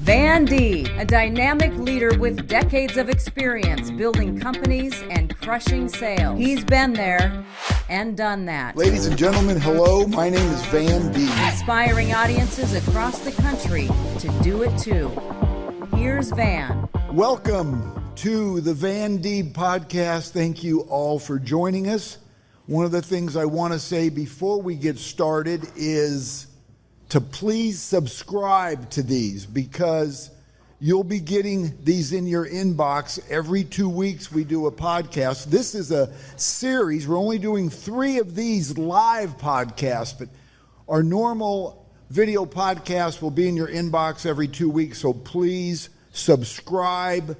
Van Deeb, a dynamic leader with decades of experience building companies and crushing sales. He's been there and done that. Ladies and gentlemen, hello. My name is Van Deeb. Inspiring audiences across the country to do it too. Here's Van. Welcome to the Van Deeb podcast. Thank you all for joining us. One of the things I want to say before we get started is to please subscribe to these, because you'll be getting these in your inbox. Every 2 weeks we do a podcast. This is a series. We're only doing 3 of these live podcasts, but our normal video podcast will be in your inbox every 2 weeks. So please subscribe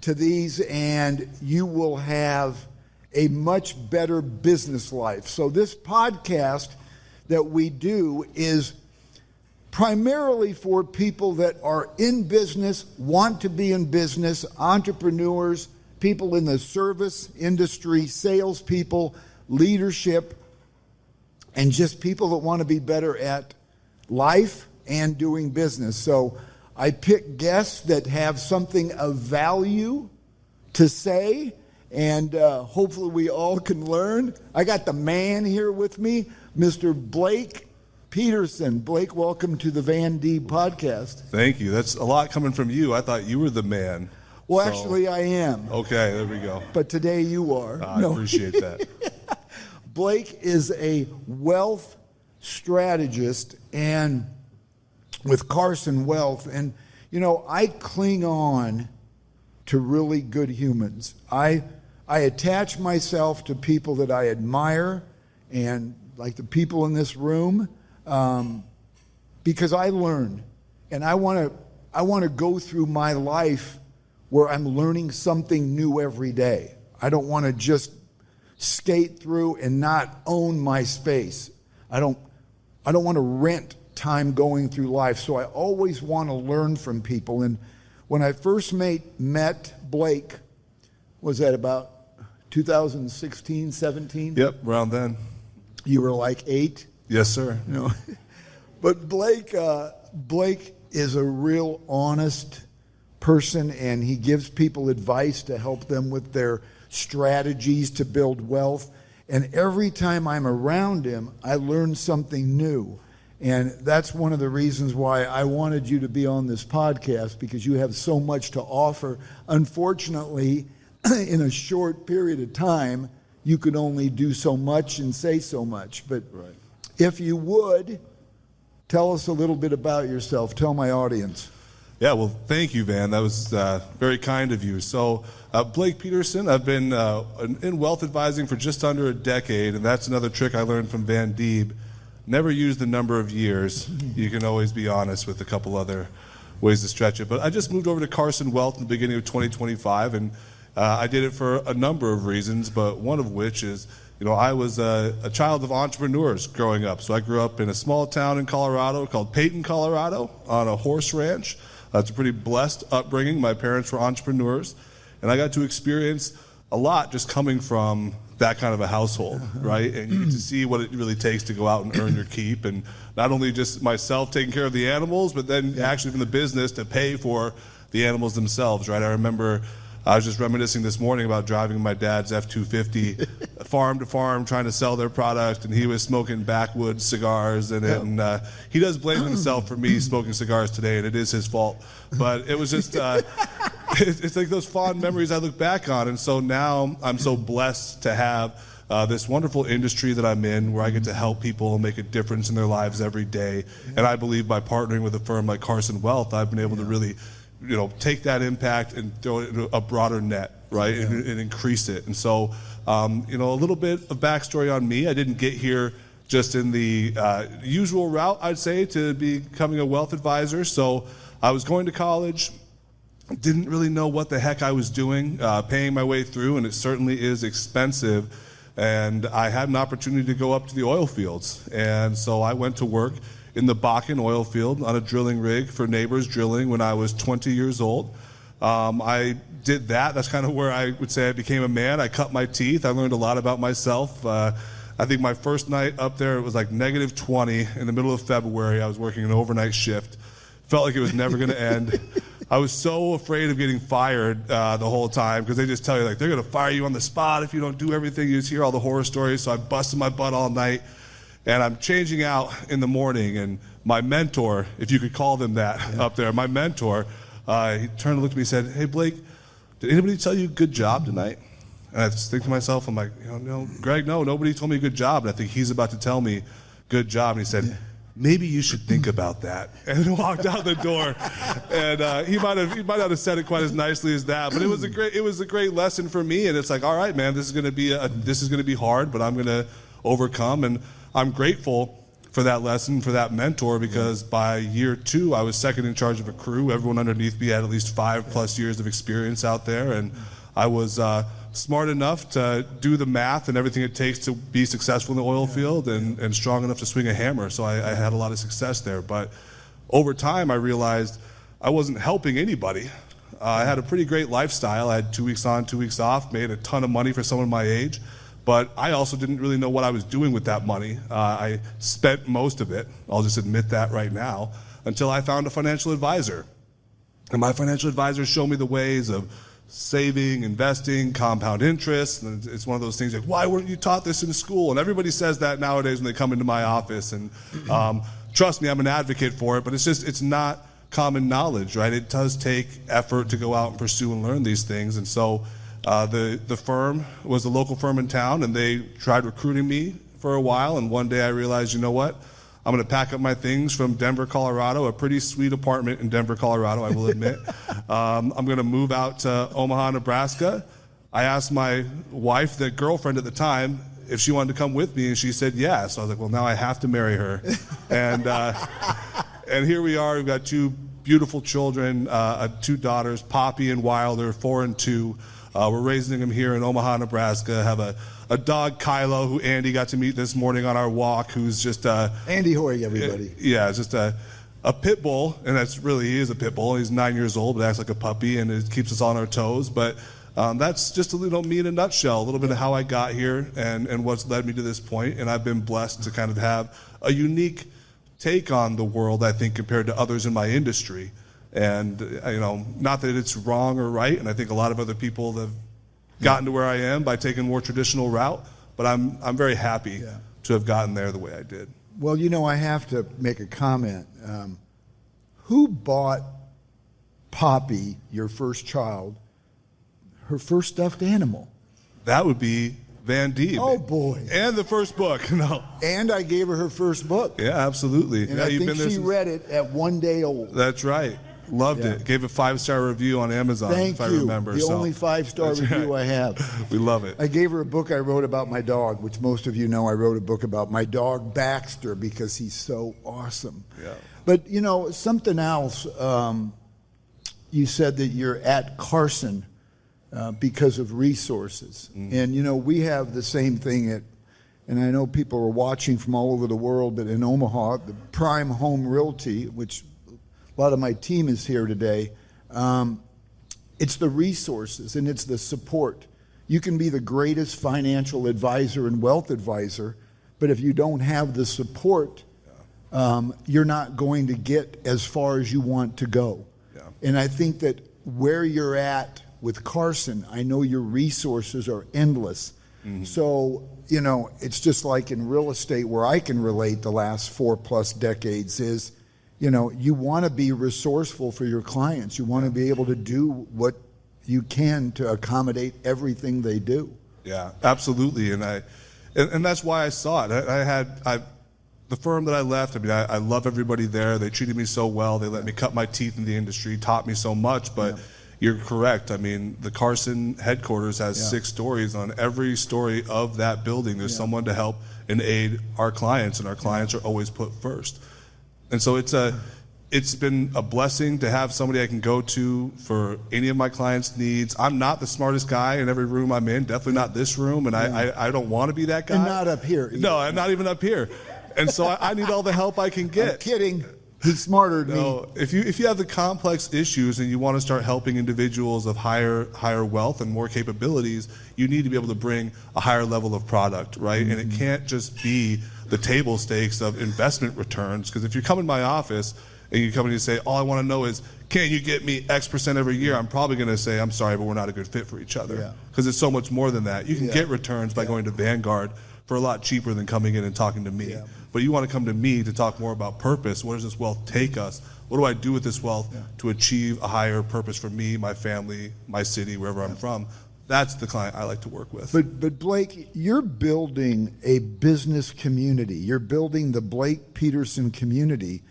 to these and you will have a much better business life. So this podcast that we do is primarily for people that are in business, want to be in business, entrepreneurs, people in the service industry, salespeople, leadership, and just people that want to be better at life and doing business. So I pick guests that have something of value to say, and hopefully we all can learn. I got the man here with me, Mr. Blake Peterson. Blake, welcome to the Van Deeb podcast. Thank you. That's a lot coming from you. I thought you were the man. Well, actually, I am. Okay, there we go. But today you are. I appreciate that. Blake is a wealth strategist and with Carson Wealth. And, you know, I cling on to really good humans. I attach myself to people that I admire, and like the people in this room, because I learn, and I want to go through my life where I'm learning something new every day. I don't want to just skate through and not own my space. I don't want to rent time going through life. So I always want to learn from people. And when I first met Blake, was that about 2016, 17? Yep, around then. You were like 8? Yes, sir. No, but Blake is a real honest person, and he gives people advice to help them with their strategies to build wealth. And every time I'm around him, I learn something new. And that's one of the reasons why I wanted you to be on this podcast, because you have so much to offer. Unfortunately, in a short period of time, you could only do so much and say so much. But right. If you would, tell us a little bit about yourself. Tell my audience. Yeah, well, thank you, Van. That was very kind of you. So, Blake Peterson, I've been in wealth advising for just under a decade, and that's another trick I learned from Van Deeb. Never use the number of years. You can always be honest with a couple other ways to stretch it. But I just moved over to Carson Wealth in the beginning of 2025, and I did it for a number of reasons, but one of which is, you know, I was a child of entrepreneurs growing up. So I grew up in a small town in Colorado called Peyton, Colorado, on a horse ranch. It's a pretty blessed upbringing. My parents were entrepreneurs, and I got to experience a lot just coming from that kind of a household, right? And you get to see what it really takes to go out and earn your keep, and not only just myself taking care of the animals, but then actually from the business to pay for the animals themselves, right? I remember I was just reminiscing this morning about driving my dad's F-250 farm to farm trying to sell their product, and he was smoking backwoods cigars, and he does blame himself for me smoking cigars today, and it is his fault. But it was just, it's like those fond memories I look back on, and so now I'm so blessed to have this wonderful industry that I'm in, where I get to help people and make a difference in their lives every day. And I believe by partnering with a firm like Carson Wealth, I've been able to really, you know, take that impact and throw it into a broader net, right, and increase it. And so, you know, a little bit of backstory on me. I didn't get here just in the usual route, I'd say, to becoming a wealth advisor. So I was going to college, didn't really know what the heck I was doing, paying my way through, and it certainly is expensive. And I had an opportunity to go up to the oil fields. And so I went to work in the Bakken oil field on a drilling rig for Neighbors Drilling when I was 20 years old. I did that. That's kind of where I would say I became a man. I cut my teeth. I learned a lot about myself. I think my first night up there, it was like -20 in the middle of February. I was working an overnight shift. Felt like it was never going to end. I was so afraid of getting fired the whole time, because they just tell you, like, they're going to fire you on the spot if you don't do everything. You just hear all the horror stories. So I busted my butt all night, and I'm changing out in the morning, and my mentor, if you could call them that, up there, my mentor, he turned and looked at me and said, "Hey, Blake, did anybody tell you good job tonight?" And I just think to myself, I'm like, no, Greg, no, nobody told me good job. And I think he's about to tell me good job. And he said, "Maybe you should think about that." And walked out the door. And he might not have said it quite as nicely as that, but it was a great lesson for me. And it's like, all right, man, this is going to be hard, but I'm going to overcome. And I'm grateful for that lesson, for that mentor, because by year 2, I was second in charge of a crew. Everyone underneath me had at least 5+ years of experience out there, and I was smart enough to do the math and everything it takes to be successful in the oil field, and strong enough to swing a hammer. So I had a lot of success there. But over time, I realized I wasn't helping anybody. I had a pretty great lifestyle. I had 2 weeks on, 2 weeks off, made a ton of money for someone my age. But I also didn't really know what I was doing with that money. I spent most of it, I'll just admit that right now, until I found a financial advisor. And my financial advisor showed me the ways of saving, investing, compound interest. And it's one of those things like, why weren't you taught this in school? And everybody says that nowadays when they come into my office. And trust me, I'm an advocate for it, but it's not common knowledge, right? It does take effort to go out and pursue and learn these things. And so the firm was a local firm in town, and they tried recruiting me for a while. And one day I realized, you know what? I'm going to pack up my things from Denver, Colorado, a pretty sweet apartment in Denver, Colorado, I will admit. I'm going to move out to Omaha, Nebraska. I asked my wife, the girlfriend at the time, if she wanted to come with me, and she said yes. So I was like, well, now I have to marry her. And here we are. We've got 2 beautiful children, 2 daughters, Poppy and Wilder, 4 and 2. We're raising them here in Omaha, Nebraska. Have a dog, Kylo, who Andy got to meet this morning on our walk, who's just Andy Hoy, everybody. It's just a pit bull, and he is a pit bull. He's 9 years old, but acts like a puppy, and it keeps us on our toes. But that's just a little me in a nutshell, a little bit of how I got here and what's led me to this point. And I've been blessed to kind of have a unique take on the world, I think, compared to others in my industry. And not that it's wrong or right, and I think a lot of other people have gotten to where I am by taking a more traditional route, but I'm very happy to have gotten there the way I did. Well, I have to make a comment. Who bought Poppy, your first child, her first stuffed animal? That would be Van Deeb. Oh, boy. And the first book. No. And I gave her first book. Yeah, absolutely. And I think she read it at 1 day old. That's right. Loved it. Gave a 5-star review on Amazon, if I remember. The only 5-star review I have. We love it. I gave her a book I wrote about my dog, which most of you know I wrote a book about my dog, Baxter, because he's so awesome. Yeah. But, something else, you said that you're at Carson because of resources. And, we have the same thing and I know people are watching from all over the world, but in Omaha, the Prime Home Realty, which a lot of my team is here today. It's the resources and it's the support. You can be the greatest financial advisor and wealth advisor, but if you don't have the support, you're not going to get as far as you want to go. Yeah. And I think that where you're at with Carson, I know your resources are endless. Mm-hmm. So, it's just like in real estate where I can relate the last 4+ decades is, you want to be resourceful for your clients. You want to be able to do what you can to accommodate everything they do. Yeah, absolutely. And that's why I saw it. The firm that I left, I love everybody there. They treated me so well. They let me cut my teeth in the industry, taught me so much. But you're correct. The Carson headquarters has 6 stories. On every story of that building, there's someone to help and aid our clients, and our clients are always put first. And so it's been a blessing to have somebody I can go to for any of my clients' needs. I'm not the smartest guy in every room I'm in, definitely not this room, and I don't want to be that guy. And not up here either. No, I'm not even up here. And so I need all the help I can get. I'm kidding. He's smarter than me. If you have the complex issues and you want to start helping individuals of higher wealth and more capabilities, you need to be able to bring a higher level of product, right? Mm-hmm. And it can't just be the table stakes of investment returns, because if you come in my office and you come in and say, all I want to know is, can you get me X% every year? I'm probably going to say, I'm sorry, but we're not a good fit for each other. Because it's so much more than that. You can get returns by going to Vanguard for a lot cheaper than coming in and talking to me. But you want to come to me to talk more about purpose. Where does this wealth take us? What do I do with this wealth to achieve a higher purpose for me, my family, my city, wherever I'm from? That's the client I like to work with. But Blake, you're building a business community. You're building the Blake Peterson community,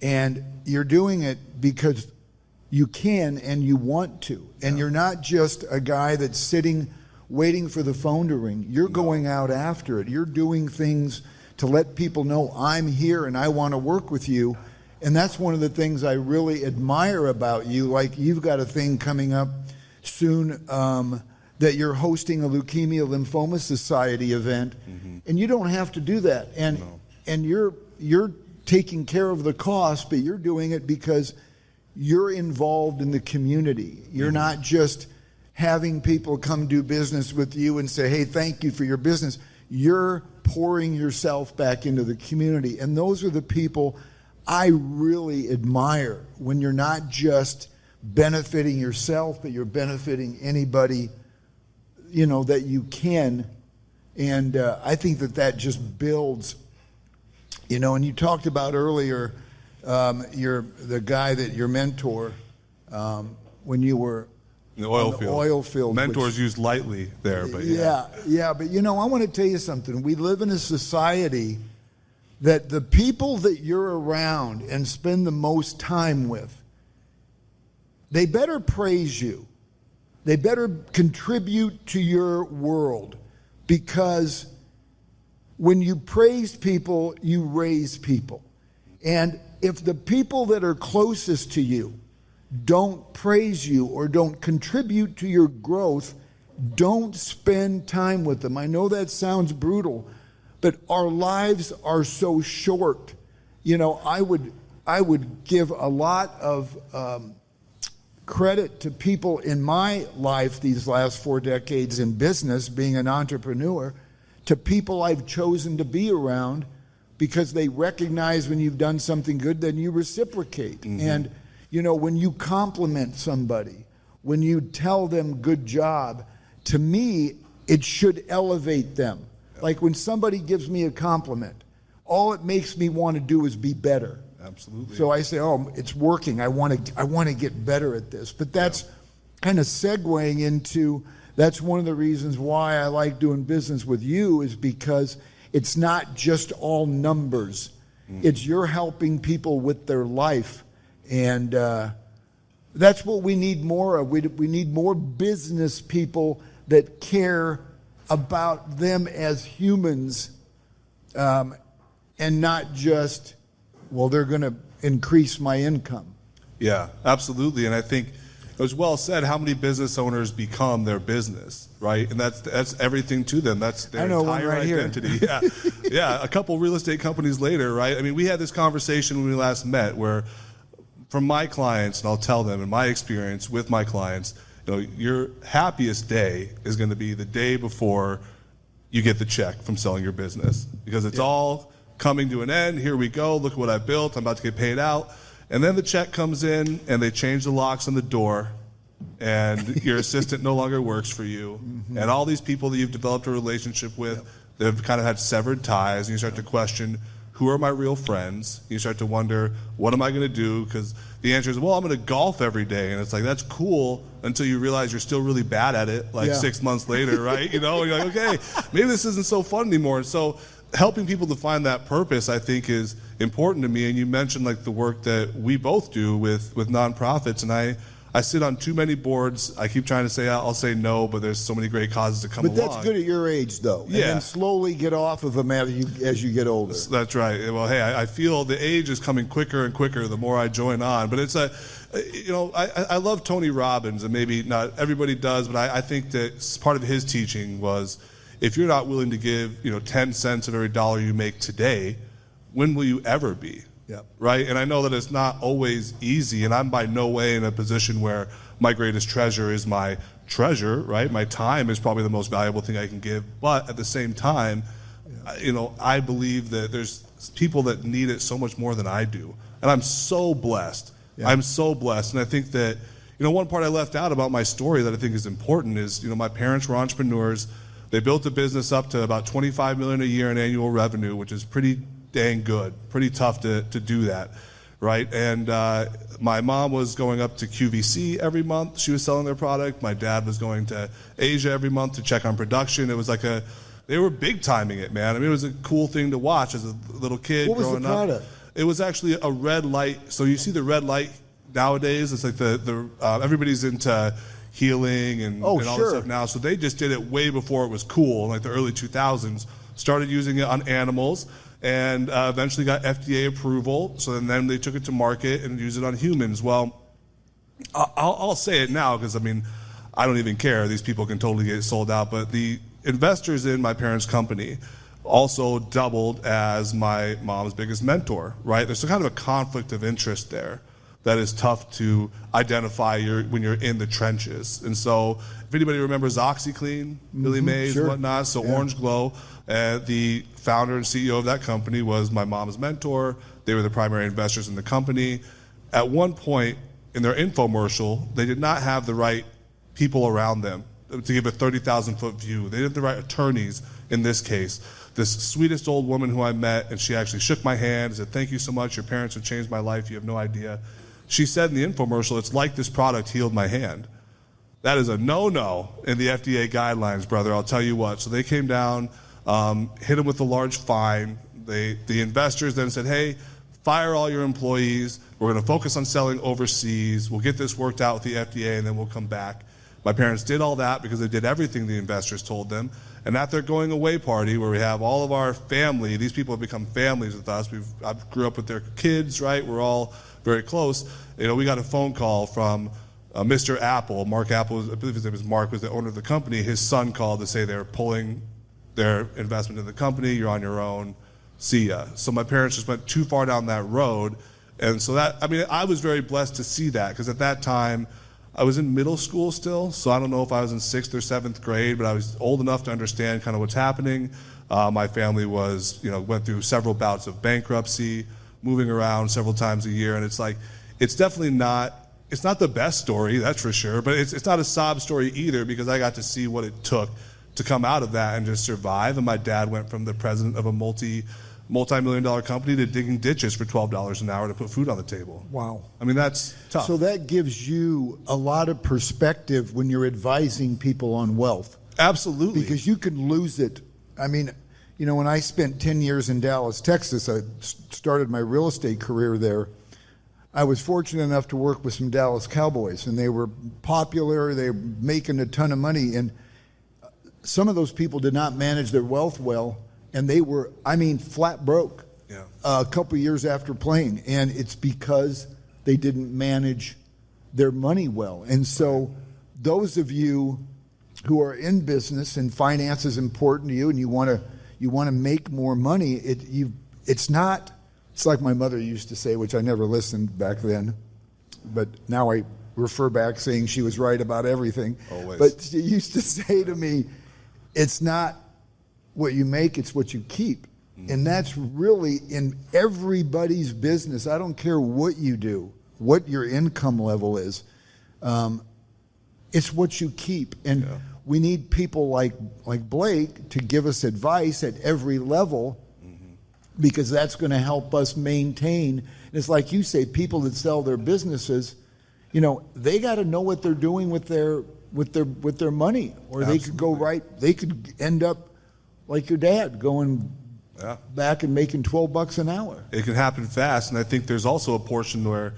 and you're doing it because you can and you want to. And you're not just a guy that's sitting waiting for the phone to ring. You're going out after it. You're doing things to let people know I'm here and I want to work with you. And that's one of the things I really admire about you. Like, you've got a thing coming up soon that you're hosting a Leukemia Lymphoma Society event, and you don't have to do that. And you're taking care of the cost, but you're doing it because you're involved in the community. You're not just having people come do business with you and say, hey, thank you for your business. You're pouring yourself back into the community. And those are the people I really admire, when you're not just benefiting yourself, but you're benefiting anybody, you know, that you can. And I think that just builds, you know. And you talked about earlier, the guy that your mentor, when you were in the oil field. Mentors used lightly there, but but you know, I want to tell you something. We live in a society that the people that you're around and spend the most time with, they better praise you. They better contribute to your world, because when you praise people, you raise people. And if the people that are closest to you don't praise you or don't contribute to your growth, don't spend time with them. I know that sounds brutal, but our lives are so short. You know, I would give a lot of credit to people in my life these last 4 decades in business, being an entrepreneur, to people I've chosen to be around, because they recognize when you've done something good, then you reciprocate. And, you know, when you compliment somebody, when you tell them good job, to me, it should elevate them. Like, when somebody gives me a compliment, all it makes me want to do is be better. Absolutely. So I say, oh, it's working. I want to get better at this. But that's kind of segueing into, that's one of the reasons why I like doing business with you, is because it's not just all numbers. It's you're helping people with their life. And that's what we need more of. We need more business people that care about them as humans, and not just, well, they're going to increase my income. Yeah, absolutely. And I think it was well said, how many business owners become their business, right? And that's everything to them. That's their entire identity. Yeah, a couple real estate companies later, right? I mean, we had this conversation when we last met, where from my clients, and I'll tell them in my experience with my clients, you know, your happiest day is going to be the day before you get the check from selling your business, because it's all coming to an end. Here we go. Look what I built. I'm about to get paid out. And then the check comes in, and they change the locks on the door, and your assistant no longer works for you. And all these people that you've developed a relationship with, they've kind of had severed ties, and you start to question, who are my real friends? You start to wonder, what am I going to do? Because the answer is, well, I'm going to golf every day. And it's like, that's cool until you realize you're still really bad at it, like 6 months later, right? You know, and you're like, okay, maybe this isn't so fun anymore. And so helping people to find that purpose, I think, is important to me. And you mentioned like the work that we both do with nonprofits, and I sit on too many boards. I keep trying to say I'll say no, but there's so many great causes to come along. But that's good at your age, though. And then slowly get off of them as you get older. That's right. Well, hey, I feel the age is coming quicker and quicker the more I join on. But it's I love Tony Robbins, and maybe not everybody does, but I think that part of his teaching was, if you're not willing to give 10 cents of every dollar you make today, when will you ever be? Right? And I know that it's not always easy, and I'm by no way in a position where my greatest treasure is my treasure, right? My time is probably the most valuable thing I can give. But at the same time, I believe that there's people that need it so much more than I do. And I'm so blessed. Yeah. I'm so blessed. And I think that, one part I left out about my story that I think is important is, my parents were entrepreneurs. They built a business up to about $25 million a year in annual revenue, which is pretty dang good, pretty tough to do that, right? And my mom was going up to QVC every month. She was selling their product. My dad was going to Asia every month to check on production. It was like they were big timing it, man. I mean, it was a cool thing to watch as a little kid growing up. What was the product? It was actually a red light. So you see the red light nowadays. It's like everybody's into healing and all this stuff now. So they just did it way before it was cool, in like the early 2000s. Started using it on animals and eventually got FDA approval. So then they took it to market and used it on humans. Well, I'll say it now because, I don't even care. These people can totally get it sold out. But the investors in my parents' company also doubled as my mom's biggest mentor, right? There's kind of a conflict of interest there that is tough to identify when you're in the trenches. And so if anybody remembers OxyClean, Billy Mays and whatnot, so Orange Glow, the founder and CEO of that company was my mom's mentor. They were the primary investors in the company. At one point in their infomercial, they did not have the right people around them to give a 30,000-foot view. They didn't have the right attorneys in this case. This sweetest old woman who I met, and she actually shook my hand and said, "Thank you so much. Your parents have changed my life. You have no idea." She said in the infomercial, "It's like this product healed my hand." That is a no-no in the FDA guidelines, brother. I'll tell you what. So they came down, hit them with a large fine. The investors then said, "Hey, fire all your employees. We're going to focus on selling overseas. We'll get this worked out with the FDA, and then we'll come back." My parents did all that because they did everything the investors told them. And at their going away party, where we have all of our family, these people have become families with us. I grew up with their kids, right? We're all very close. We got a phone call from Mr. Apple. Mark Apple, I believe his name is Mark, was the owner of the company. His son called to say they're pulling their investment in the company. You're on your own. See ya. So my parents just went too far down that road. And so I was very blessed to see that because at that time, I was in middle school still, so I don't know if I was in 6th or 7th grade, but I was old enough to understand kind of what's happening. My family went through several bouts of bankruptcy, moving around several times a year, and it's definitely not the best story, that's for sure, but it's not a sob story either because I got to see what it took to come out of that and just survive. And my dad went from the president of a multi-million-dollar company to digging ditches for $12 an hour to put food on the table. Wow. That's tough. So that gives you a lot of perspective when you're advising people on wealth. Absolutely. Because you can lose it. When I spent 10 years in Dallas, Texas, I started my real estate career there. I was fortunate enough to work with some Dallas Cowboys, and they were popular. They were making a ton of money. And some of those people did not manage their wealth well. And they were, flat broke a couple of years after playing. And it's because they didn't manage their money well. And so those of you who are in business and finance is important to you and you want to make more money, it's like my mother used to say, which I never listened back then, but now I refer back saying she was right about everything. Always. But she used to say to me, it's not what you make, it's what you keep. And that's really in everybody's business. I don't care what you do, what your income level is. It's what you keep. And we need people like Blake to give us advice at every level because that's going to help us maintain. And it's like you say, people that sell their businesses, they got to know what they're doing with their money, or they could go they could end up like your dad going back and making $12 an hour. It can happen fast, and I think there's also a portion where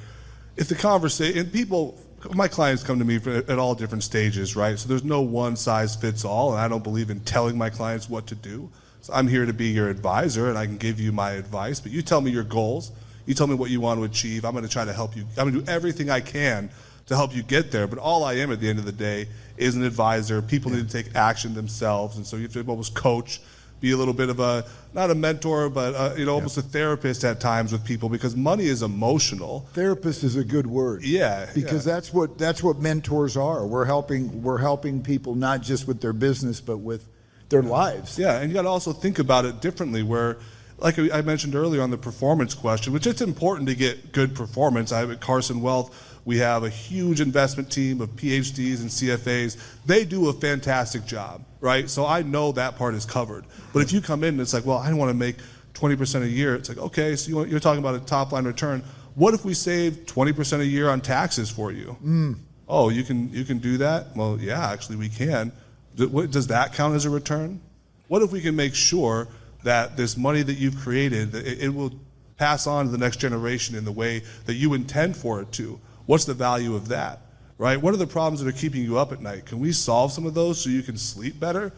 if the conversation, and my clients come to me at all different stages, right? So there's no one size fits all, and I don't believe in telling my clients what to do. So I'm here to be your advisor, and I can give you my advice, but you tell me your goals. You tell me what you want to achieve. I'm going to try to help you. I'm going to do everything I can to help you get there, but all I am at the end of the day is an advisor. People need to take action themselves, and so you have to almost coach, be a little bit of not a mentor, but almost a therapist at times with people because money is emotional. Therapist is a good word. Yeah. Because that's what mentors are. We're helping people not just with their business, but with their lives. Yeah, and you got to also think about it differently where like I mentioned earlier on the performance question, which it's important to get good performance. At Carson Wealth, we have a huge investment team of PhDs and CFAs. They do a fantastic job, right? So I know that part is covered. But if you come in and it's like, well, I want to make 20% a year, it's like, okay, so you're talking about a top line return. What if we save 20% a year on taxes for you? Oh, you can do that? Well, yeah, actually we can. Does that count as a return? What if we can make sure that this money that you've created, it will pass on to the next generation in the way that you intend for it to? What's the value of that, right? What are the problems that are keeping you up at night? Can we solve some of those so you can sleep better?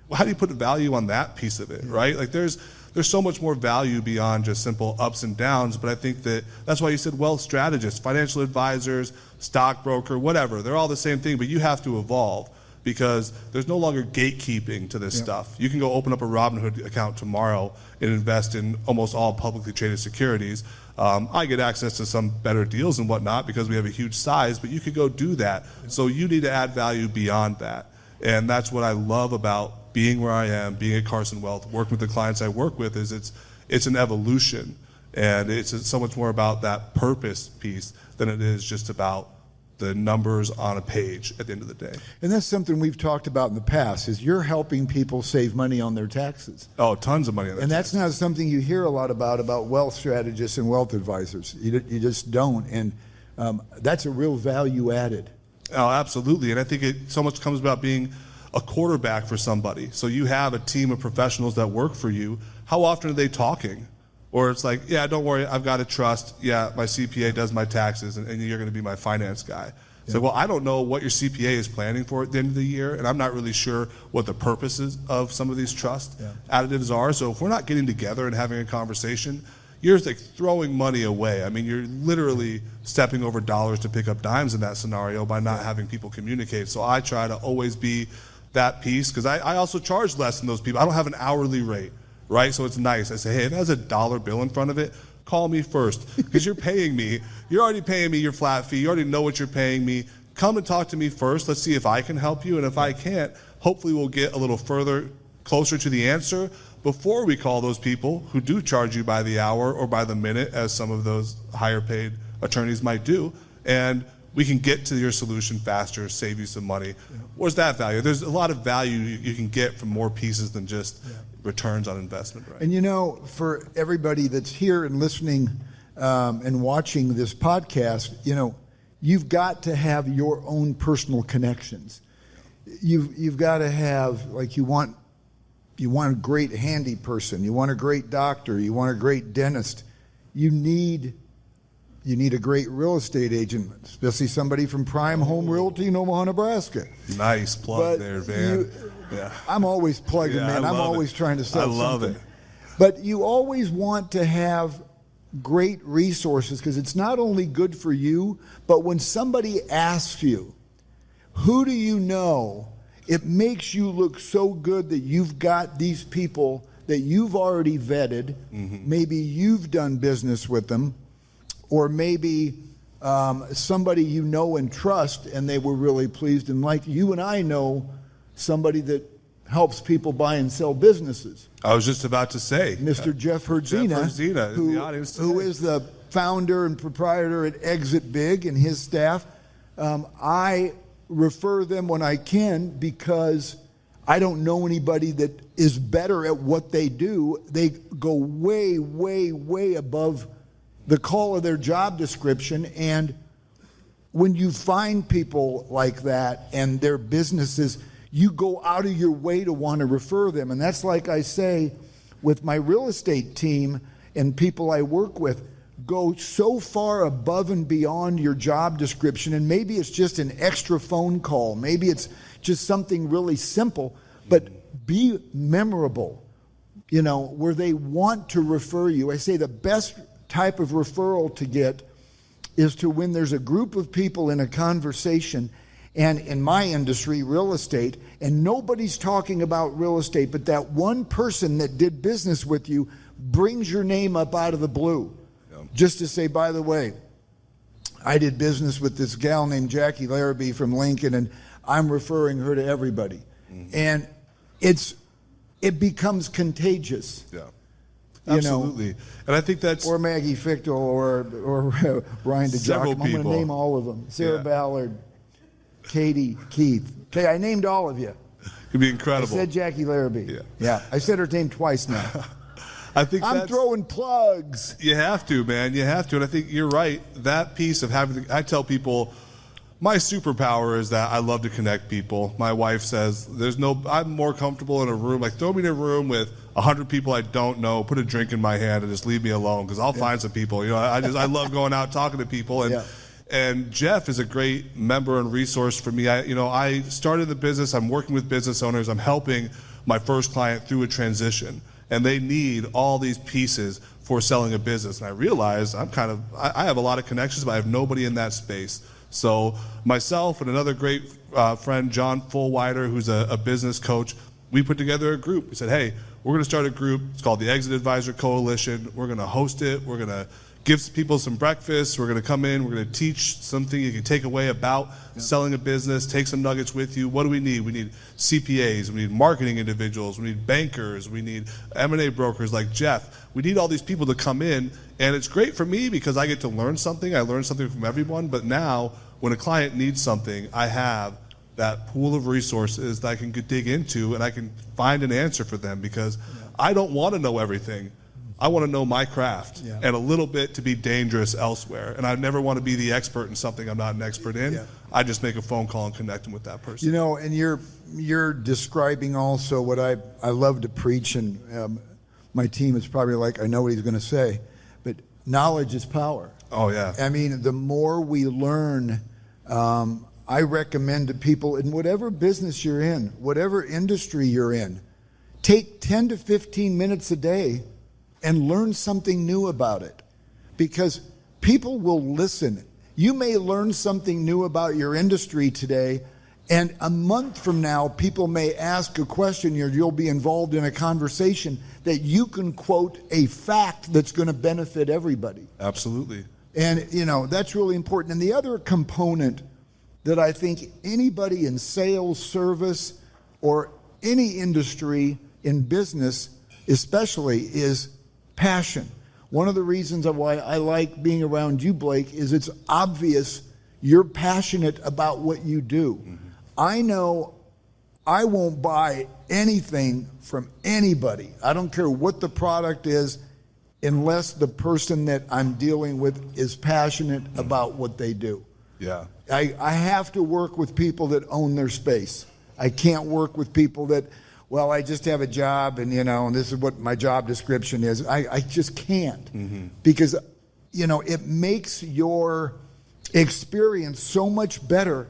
Well, how do you put a value on that piece of it, right? Like there's so much more value beyond just simple ups and downs, but I think that's why you said wealth strategists, financial advisors, stockbroker, whatever. They're all the same thing, but you have to evolve because there's no longer gatekeeping to this stuff. You can go open up a Robinhood account tomorrow and invest in almost all publicly traded securities. I get access to some better deals and whatnot because we have a huge size, but you could go do that. So you need to add value beyond that. And that's what I love about being where I am, being at Carson Wealth, working with the clients I work with, is it's an evolution. And it's so much more about that purpose piece than it is just about the numbers on a page at the end of the day. And that's something we've talked about in the past, is you're helping people save money on their taxes. Oh, tons of money on their taxes. And that's not something you hear a lot about wealth strategists and wealth advisors. You just don't. And that's a real value added. Oh, absolutely. And I think it so much comes about being a quarterback for somebody. So you have a team of professionals that work for you. How often are they talking? Or it's like, yeah, don't worry, I've got to trust. Yeah, my CPA does my taxes, and you're going to be my finance guy. So, well, I don't know what your CPA is planning for at the end of the year, and I'm not really sure what the purposes of some of these trust additives are. So if we're not getting together and having a conversation, you're like throwing money away. I mean, you're literally stepping over dollars to pick up dimes in that scenario by not having people communicate. So I try to always be that piece, because I also charge less than those people. I don't have an hourly rate. Right? So it's nice. I say, hey, if it has a dollar bill in front of it, call me first, because you're paying me. You're already paying me your flat fee. You already know what you're paying me. Come and talk to me first. Let's see if I can help you. And if I can't, hopefully we'll get a little further, closer to the answer before we call those people who do charge you by the hour or by the minute, as some of those higher paid attorneys might do. And we can get to your solution faster, save you some money. Where's that value? There's a lot of value you can get from more pieces than just returns on investment, right? And you know, for everybody that's here and listening and watching this podcast, you know, you've got to have your own personal connections. You've got to have, like, you want a great handy person, you want a great doctor, you want a great dentist. You need a great real estate agent, especially somebody from Prime Home Realty in Omaha, Nebraska. Nice plug there, Van. I'm always plugging, man. I'm always trying to sell something. I love it. But you always want to have great resources, because it's not only good for you, but when somebody asks you, who do you know, it makes you look so good that you've got these people that you've already vetted. Maybe you've done business with them, or maybe somebody you know and trust, and they were really pleased. And like you and I know somebody that helps people buy and sell businesses. I was just about to say. Mr. Jeff Hurrdat, in the audience today, who is the founder and proprietor at Exit Big, and his staff. I refer them when I can, because I don't know anybody that is better at what they do. They go way, way, way above the call of their job description. And when you find people like that and their businesses, you go out of your way to want to refer them. And that's, like I say, with my real estate team and people I work with, go so far above and beyond your job description. And maybe it's just an extra phone call. Maybe it's just something really simple, but be memorable, you know, where they want to refer you. I say the best type of referral to get is to when there's a group of people in a conversation, and in my industry, real estate, and nobody's talking about real estate, but that one person that did business with you brings your name up out of the blue. Just to say, by the way, I did business with this gal named Jackie Larrabee from Lincoln, and I'm referring her to everybody. And it becomes contagious. Absolutely. And I think that's... Or Maggie Fichtel or Ryan Several DeJoch. I'm going to people. name all of them. Sarah Ballard, Katie, Keith. Okay, I named all of you. Could be incredible. I said Jackie Larrabee. Yeah. I said her name twice now. I think I'm throwing plugs. You have to, man. You have to. And I think you're right. That piece of having, I tell people, my superpower is that I love to connect people. My wife says I'm more comfortable in a room. Like, throw me in a room with 100 people I don't know, put a drink in my hand, and just leave me alone, because I'll find some people. I love going out talking to people. And Jeff is a great member and resource for me. I started the business. I'm working with business owners. I'm helping my first client through a transition, and they need all these pieces for selling a business. And I realized I have a lot of connections, but I have nobody in that space. So myself and another great friend, John Fullwider, who's a business coach, we put together a group. We said, hey, we're going to start a group. It's called the Exit Advisor Coalition. We're going to host it. We're going to give people some breakfast. We're going to come in. We're going to teach something you can take away about selling a business. Take some nuggets with you. What do we need? We need CPAs. We need marketing individuals. We need bankers. We need M&A brokers like Jeff. We need all these people to come in. And it's great for me because I get to learn something. I learn something from everyone. But now, when a client needs something, I have that pool of resources that I can dig into, and I can find an answer for them, because I don't want to know everything. I want to know my craft and a little bit to be dangerous elsewhere. And I never want to be the expert in something I'm not an expert in. Yeah. I just make a phone call and connect them with that person. And you're describing also what I love to preach, and my team is probably like, I know what he's going to say, but knowledge is power. Oh, yeah. I mean, the more we learn, I recommend to people in whatever business you're in, whatever industry you're in, take 10 to 15 minutes a day and learn something new about it, because people will listen. You may learn something new about your industry today, and a month from now, people may ask a question, or you'll be involved in a conversation that you can quote a fact that's going to benefit everybody. Absolutely. And, that's really important. And the other component that I think anybody in sales, service, or any industry in business especially is passion. One of the reasons why I like being around you, Blake, is it's obvious you're passionate about what you do. Mm-hmm. I know I won't buy anything from anybody. I don't care what the product is, unless the person that I'm dealing with is passionate about what they do. Yeah. I have to work with people that own their space. I can't work with people that, well, I just have a job and, and this is what my job description is. I just can't, because, it makes your experience so much better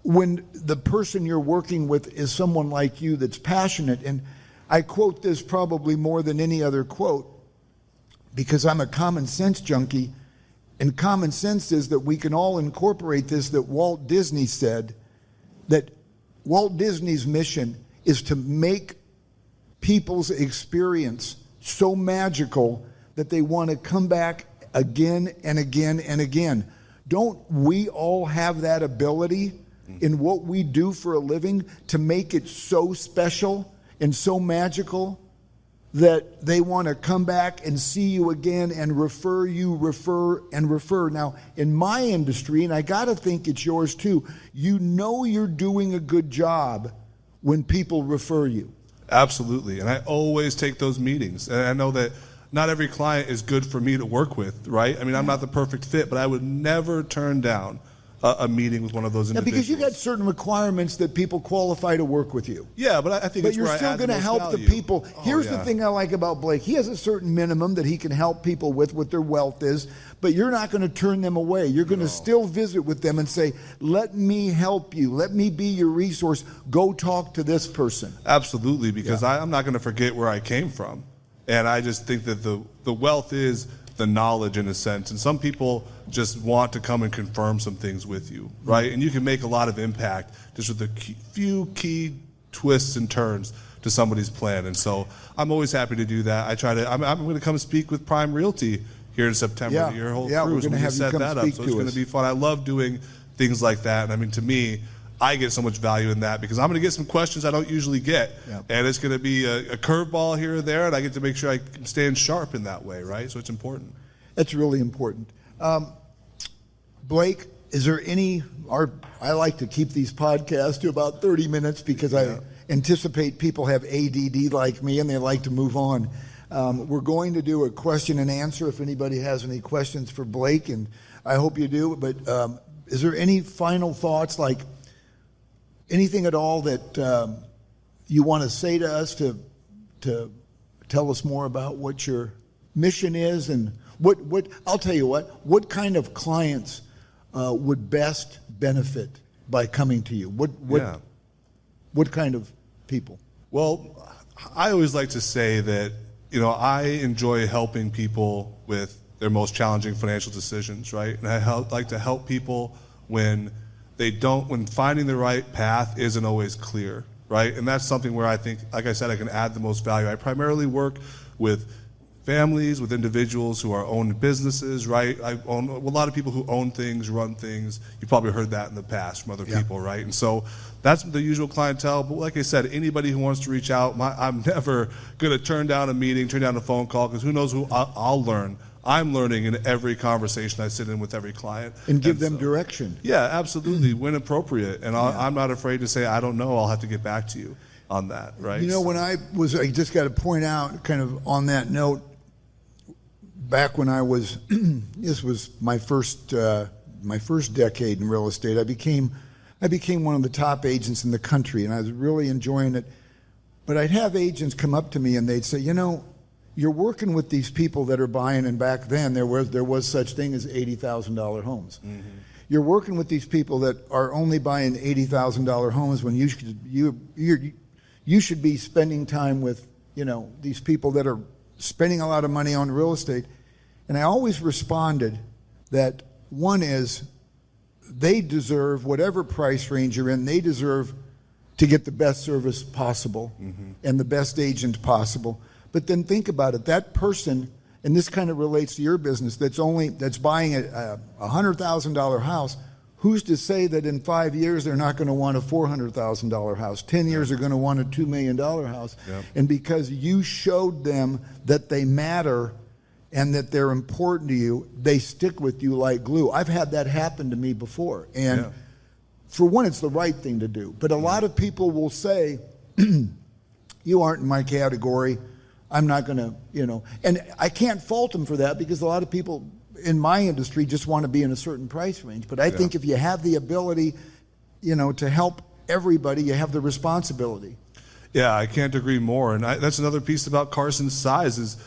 when the person you're working with is someone like you that's passionate. And I quote this probably more than any other quote, because I'm a common sense junkie. And common sense is that we can all incorporate this, that Walt Disney said, that Walt Disney's mission is to make people's experience so magical that they want to come back again and again and again. Don't we all have that ability in what we do for a living to make it so special and so magical that they want to come back and see you again and refer and refer? Now, in my industry, and I got to think it's yours too, you're doing a good job when people refer you. Absolutely. And I always take those meetings. And I know that not every client is good for me to work with, right? I mean, I'm not the perfect fit, but I would never turn down a meeting with one of those individuals. Because you got certain requirements that people qualify to work with you. Yeah, but I think but you're still going to help the people. Here's the thing I like about Blake. He has a certain minimum that he can help people with what their wealth is, but you're not going to turn them away. You're going to still visit with them and say, let me help you. Let me be your resource. Go talk to this person. Absolutely, because I'm not going to forget where I came from. And I just think that the wealth is the knowledge in a sense. And some people just want to come and confirm some things with you, right? And you can make a lot of impact just with a few key twists and turns to somebody's plan. And so I'm always happy to do that. I'm going to come speak with Prime Realty here in September. Your whole cruise. We're going to have you come that up. speak So to it's going us. to be fun. I love doing things like that. And I mean, to me, I get so much value in that because I'm going to get some questions I don't usually get. Yep. And it's going to be a curveball here or there, and I get to make sure I can stand sharp in that way, right? So it's important. That's really important. Blake, is there I like to keep these podcasts to about 30 minutes because I anticipate people have ADD like me and they like to move on. We're going to do a question and answer if anybody has any questions for Blake, and I hope you do. But is there any final thoughts, like anything at all that you want to say to us to tell us more about what your mission is, and what I'll tell you what kind of clients would best benefit by coming to you? What kind of people? Well, I always like to say that, I enjoy helping people with their most challenging financial decisions, right? And I like to help people when finding the right path isn't always clear, right? And that's something where I think, like I said, I can add the most value. I primarily work with families, with individuals who are owned businesses, right? I own a lot of people who own things, run things. You've probably heard that in the past from other people, right? And so that's the usual clientele. But like I said, anybody who wants to reach out, I'm never going to turn down a meeting, turn down a phone call, because who knows who I'll learn. I'm learning in every conversation I sit in with every client. And give them direction. Yeah, absolutely, when appropriate. And I'm not afraid to say, I don't know, I'll have to get back to you on that, right? When I just got to point out, kind of on that note, back when I was, this was my first decade in real estate, I became one of the top agents in the country, and I was really enjoying it. But I'd have agents come up to me and they'd say, you're working with these people that are buying, and back then there was such thing as $80,000 homes. Mm-hmm. You're working with these people that are only buying $80,000 homes when you should be spending time with these people that are spending a lot of money on real estate. And I always responded that one is they deserve, whatever price range you're in, they deserve to get the best service possible and the best agent possible. But then think about it, that person, and this kind of relates to your business, that's buying a $100,000 house, who's to say that in 5 years they're not going to want a $400,000 house? 10 years they're going to want a $2 million house. Yep. And because you showed them that they matter and that they're important to you, they stick with you like glue. I've had that happen to me before. And for one, it's the right thing to do. But a lot of people will say, you aren't in my category. I'm not going to, and I can't fault them for that, because a lot of people in my industry just want to be in a certain price range. But I think if you have the ability, to help everybody, you have the responsibility. Yeah, I can't agree more. And that's another piece about Carson's size is,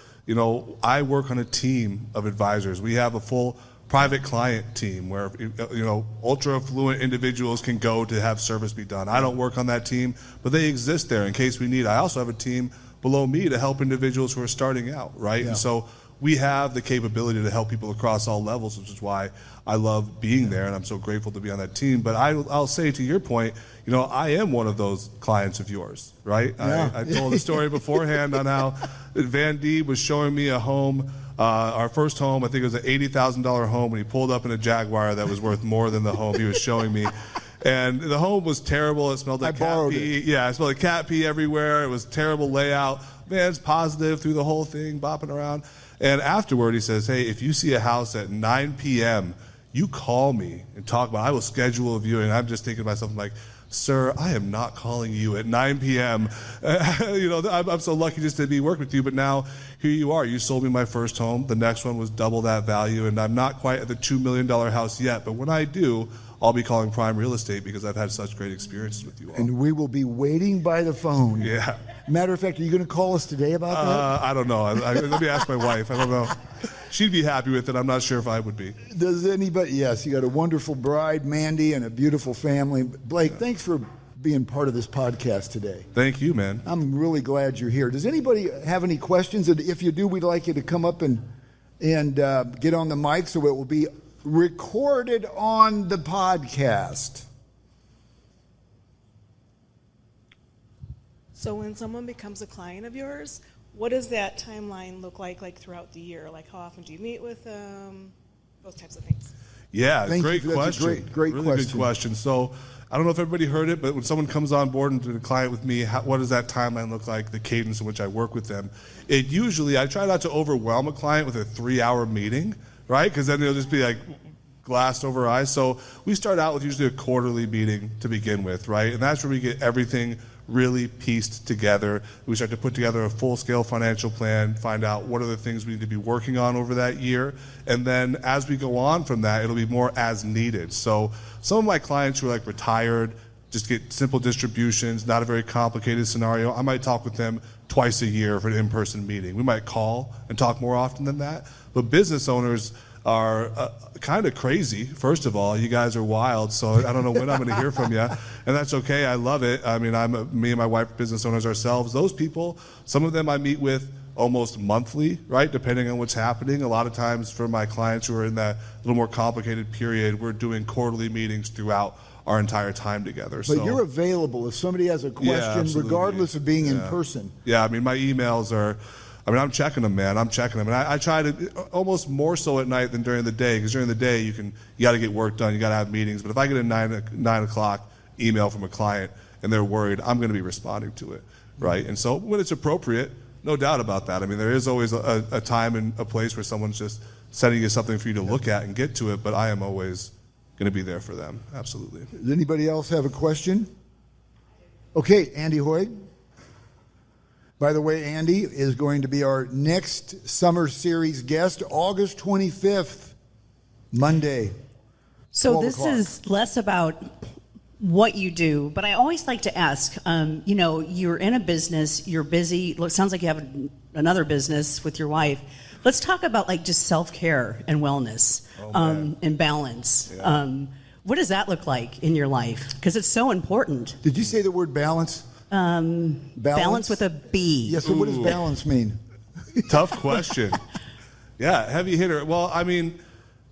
I work on a team of advisors. We have a full private client team where, ultra affluent individuals can go to have service be done. I don't work on that team, but they exist there in case we need. I also have a team below me to help individuals who are starting out, right? Yeah. And so we have the capability to help people across all levels, which is why I love being there, and I'm so grateful to be on that team. But I'll say, to your point, I am one of those clients of yours, right? Yeah. I told the story beforehand on how Van Deeb was showing me a home, our first home. I think it was an $80,000 home, and he pulled up in a Jaguar that was worth more than the home he was showing me. And the home was terrible. It smelled like cat pee. Yeah, it smelled like cat pee everywhere. It was terrible layout. Man's positive through the whole thing, bopping around. And afterward, he says, hey, if you see a house at 9 p.m., you call me and talk about it. I will schedule a viewing. I'm just thinking to myself, I'm like, sir, I am not calling you at 9 p.m. I'm so lucky just to be working with you. But now here you are. You sold me my first home. The next one was double that value. And I'm not quite at the $2 million house yet. But when I do, I'll be calling Prime Real Estate because I've had such great experiences with you all. And we will be waiting by the phone. Yeah. Matter of fact, are you going to call us today about that? I don't know. Let me ask my wife. I don't know. She'd be happy with it. I'm not sure if I would be. Does anybody? Yes, you got a wonderful bride, Mandy, and a beautiful family. Blake, thanks for being part of this podcast today. Thank you, man. I'm really glad you're here. Does anybody have any questions? And if you do, we'd like you to come up and get on the mic so it will be recorded on the podcast. So when someone becomes a client of yours, what does that timeline look like throughout the year? Like, how often do you meet with them? Those types of things. Yeah, great question. Great really question. Good question. So I don't know if everybody heard it, but when someone comes on board and to a client with me, what does that timeline look like, the cadence in which I work with them? It usually, I try not to overwhelm a client with a 3-hour meeting, right? Because then it'll just be like glassed over eyes. So we start out with usually a quarterly meeting to begin with, right? And that's where we get everything really pieced together. We start to put together a full-scale financial plan, find out what are the things we need to be working on over that year, and then as we go on from that, it'll be more as needed. So some of my clients who are like retired, just get simple distributions, not a very complicated scenario, I might talk with them twice a year for an in-person meeting. We might call and talk more often than that, but business owners are kind of crazy. First of all, you guys are wild, so I don't know when I'm going to hear from you, and that's okay. I love it. I mean, me and my wife are business owners ourselves. Those people, some of them I meet with almost monthly, right, depending on what's happening. A lot of times for my clients who are in that little more complicated period, we're doing quarterly meetings throughout our entire time together. But you're available if somebody has a question, regardless of being in person. Yeah, I mean, my emails are, I'm checking them, man. I'm checking them. And I try to almost more so at night than during the day, because during the day you got to get work done, you got to have meetings. But if I get a 9 o'clock email from a client and they're worried, I'm going to be responding to it, right? And so when it's appropriate, no doubt about that. I mean, there is always a time and a place where someone's just sending you something for you to look at and get to it, but I am always going to be there for them, absolutely. Does anybody else have a question? Okay, Andy Hoyd. By the way, Andy is going to be our next summer series guest, August 25th, Monday. So this is less about what you do, but I always like to ask, you're in a business, you're busy, it sounds like you have another business with your wife. Let's talk about like just self-care and wellness and balance. Yeah. What does that look like in your life? Because it's so important. Did you say the word balance? Balance with a B. Yeah, so what does balance mean? Tough question. Yeah, heavy hitter. Well, I mean,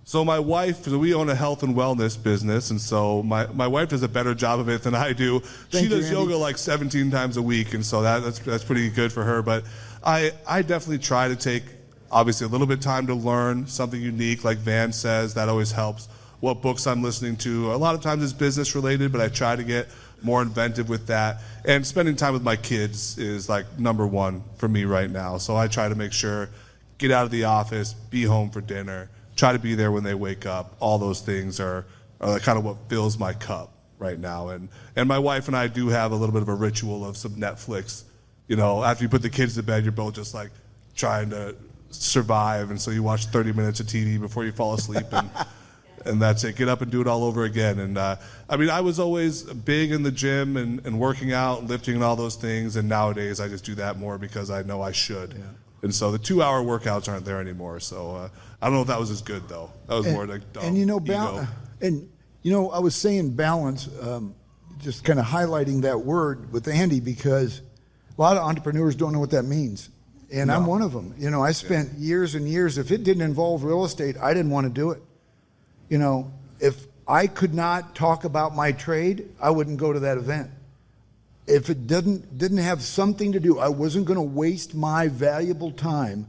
so my wife, we own a health and wellness business, and so my wife does a better job of it than I do. She does yoga like 17 times a week, and so that's pretty good for her. But I definitely try to take, obviously, a little bit of time to learn something unique, like Van says. That always helps. What books I'm listening to. A lot of times it's business related, but I try to get more inventive with that. And spending time with my kids is like number one for me right now. So I try to make sure, get out of the office, be home for dinner, try to be there when they wake up. All those things are kind of what fills my cup right now. And my wife and I do have a little bit of a ritual of some Netflix. You know, after you put the kids to bed, you're both just like trying to survive. And so you watch 30 minutes of TV before you fall asleep. And that's it. Get up and do it all over again. And I was always big in the gym and working out and lifting and all those things. And nowadays I just do that more because I know I should. Yeah. And so the 2-hour workouts aren't there anymore. So I don't know if that was as good though. That was more like dumb. And I was saying balance, just kind of highlighting that word with Andy, because a lot of entrepreneurs don't know what that means. And I'm one of them. I spent years and years. If it didn't involve real estate, I didn't want to do it. If I could not talk about my trade, I wouldn't go to that event. If it didn't have something to do, I wasn't going to waste my valuable time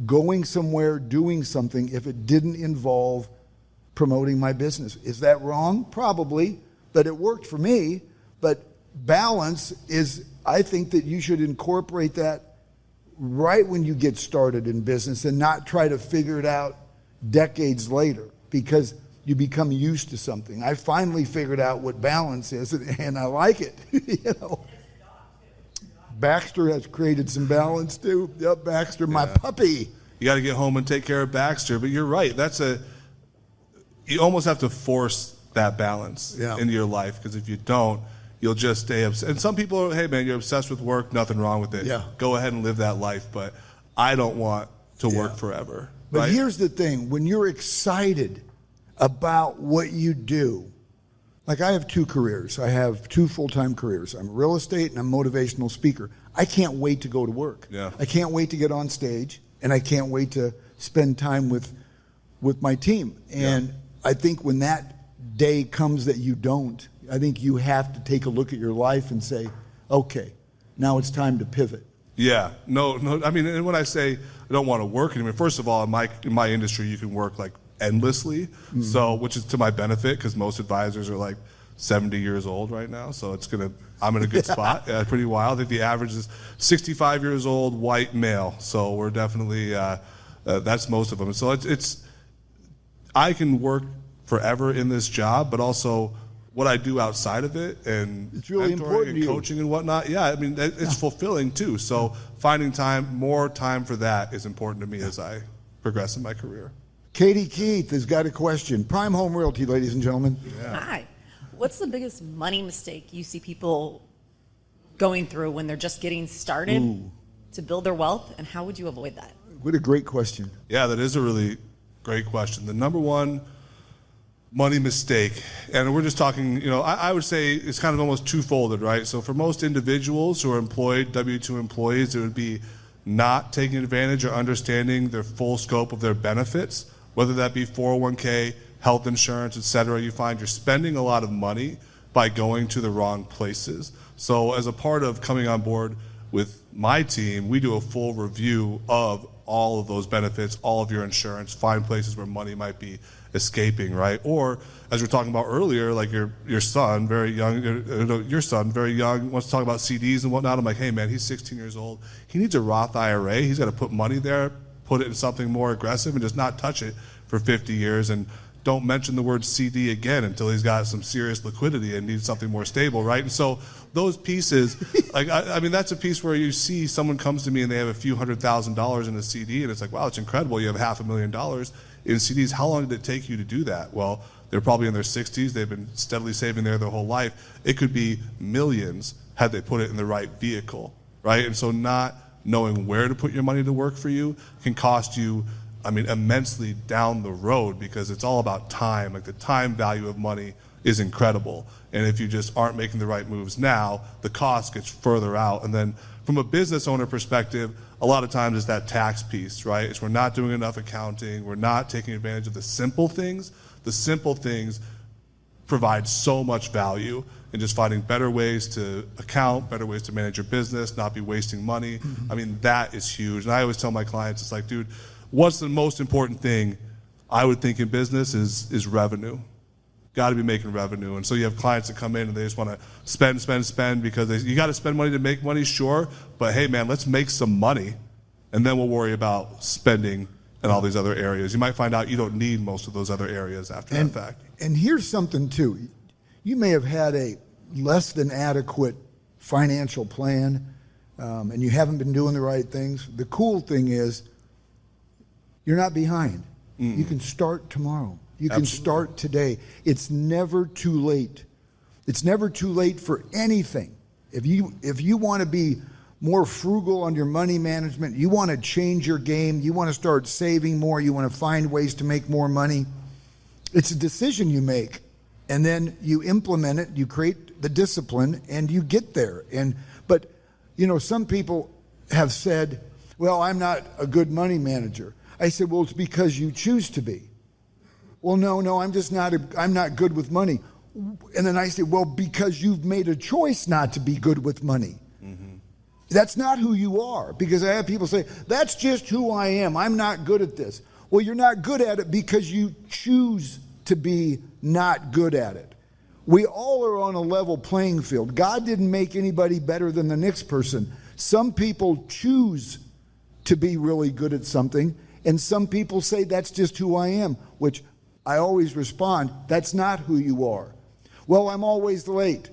going somewhere, doing something, if it didn't involve promoting my business. Is that wrong? Probably, but it worked for me. But balance is, I think that you should incorporate that right when you get started in business and not try to figure it out decades later, because you become used to something. I finally figured out what balance is, and I like it. Baxter has created some balance too. Yep, Baxter, my puppy. You got to get home and take care of Baxter. But you're right. You almost have to force that balance into your life, because if you don't, you'll just stay obsessed. And some people are, hey man, you're obsessed with work, nothing wrong with it. Yeah. Go ahead and live that life. But I don't want to work forever. But right? Here's the thing. When you're excited about what you do, like I have 2 careers. I have 2 full-time careers. I'm real estate and I'm a motivational speaker. I can't wait to go to work. Yeah. I can't wait to get on stage, and I can't wait to spend time with my team. And I think when that day comes that you don't, I think you have to take a look at your life and say, okay, now it's time to pivot. Yeah, no. I mean, and when I say I don't want to work anymore, first of all, in my industry, you can work like endlessly, so which is to my benefit, because most advisors are like 70 years old right now, so I'm in a good spot. Pretty wild. I think the average is 65 years old, white male. So we're definitely that's most of them. So I can work forever in this job, but also what I do outside of it, and it's really important and coaching and whatnot. Yeah, I mean it's fulfilling too. So finding more time for that is important to me as I progress in my career. Katie Keith has got a question. Prime Home Realty, ladies and gentlemen. Yeah. Hi. What's the biggest money mistake you see people going through when they're just getting started to build their wealth, and how would you avoid that? What a great question. Yeah, that is a really great question. The number one money mistake, and we're just talking, I would say it's kind of almost two-folded, right? So for most individuals who are employed, W-2 employees, it would be not taking advantage or understanding their full scope of their benefits, whether that be 401k, health insurance, et cetera. You find you're spending a lot of money by going to the wrong places. So as a part of coming on board with my team, we do a full review of all of those benefits, all of your insurance, find places where money might be escaping, right? Or as we were talking about earlier, like your son, very young, wants to talk about CDs and whatnot. I'm like, hey man, he's 16 years old. He needs a Roth IRA. He's got to put money there, put it in something more aggressive, and just not touch it for 50 years. And don't mention the word CD again until he's got some serious liquidity and needs something more stable, right? And so those pieces, like I mean, that's a piece where you see someone comes to me and they have a few $100,000 in a CD, and it's like, wow, it's incredible. You have $500,000 in CDs. How long did it take you to do that? Well, they're probably in their 60s. They've been steadily saving there their whole life. It could be millions had they put it in the right vehicle, right? And so not knowing where to put your money to work for you can cost you, I mean, immensely down the road, because it's all about time. Like the time value of money is incredible. And if you just aren't making the right moves now, the cost gets further out. And then from a business owner perspective, a lot of times it's that tax piece, right? It's we're not doing enough accounting. We're not taking advantage of the simple things. The simple things provide so much value in just finding better ways to account, better ways to manage your business, not be wasting money. Mm-hmm. I mean, that is huge. And I always tell my clients, it's like, dude, what's the most important thing I would think in business is revenue. Got to be making revenue. And so you have clients that come in and they just want to spend because you got to spend money to make money, sure. But hey, man, let's make some money, and then we'll worry about spending in all these other areas. You might find out you don't need most of those other areas after that fact. And here's something, too. You may have had a less than adequate financial plan, and you haven't been doing the right things. The cool thing is you're not behind. You can start tomorrow. You can start today. It's never too late. It's never too late for anything. If you want to be more frugal on your money management, you want to change your game, you want to start saving more, you want to find ways to make more money, it's a decision you make. And then you implement it, you create the discipline, and you get there. But some people have said, well, I'm not a good money manager. I said, well, it's because you choose to be. Well, no, I'm not good with money. And then I say, well, because you've made a choice not to be good with money. Mm-hmm. That's not who you are. Because I have people say, that's just who I am. I'm not good at this. Well, you're not good at it because you choose to be not good at it. We all are on a level playing field. God didn't make anybody better than the next person. Some people choose to be really good at something, and some people say that's just who I am, which I always respond, that's not who you are. Well, I'm always late.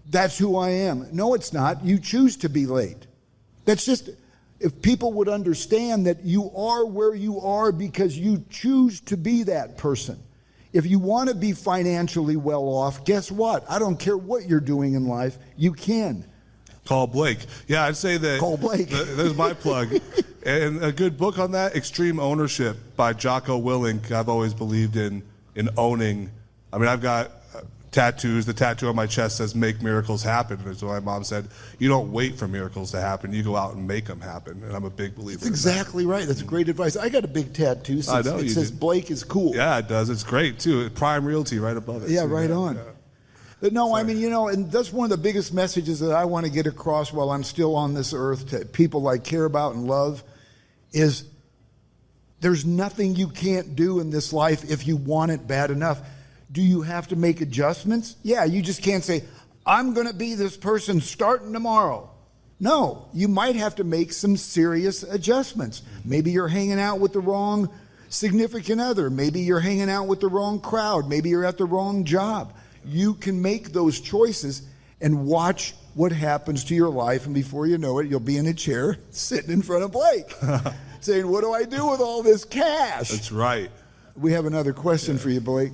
That's who I am. No, it's not. You choose to be late. That's just, if people would understand that you are where you are because you choose to be that person. If you want to be financially well off, guess what? I don't care what you're doing in life, you can. Call Blake. Yeah, I'd say that. Call Blake. There's my plug. And a good book on that, Extreme Ownership by Jocko Willink. I've always believed in owning. I mean, I've got tattoos. The tattoo on my chest says, make miracles happen. And so my mom said, you don't wait for miracles to happen. You go out and make them happen. And I'm a big believer in that. That's exactly right. That's great advice. I got a big tattoo. I know it says Blake is cool. Yeah, it does. It's great, too. Prime Realty right above it. Yeah, right on. Yeah. But no, I mean, and that's one of the biggest messages that I want to get across while I'm still on this earth to people I care about and love is there's nothing you can't do in this life if you want it bad enough. Do you have to make adjustments? Yeah, you just can't say, I'm going to be this person starting tomorrow. No, you might have to make some serious adjustments. Maybe you're hanging out with the wrong significant other. Maybe you're hanging out with the wrong crowd. Maybe you're at the wrong job. You can make those choices and watch what happens to your life, and before you know it, you'll be in a chair sitting in front of Blake saying, what do I do with all this cash? That's right. We have another question for you, Blake.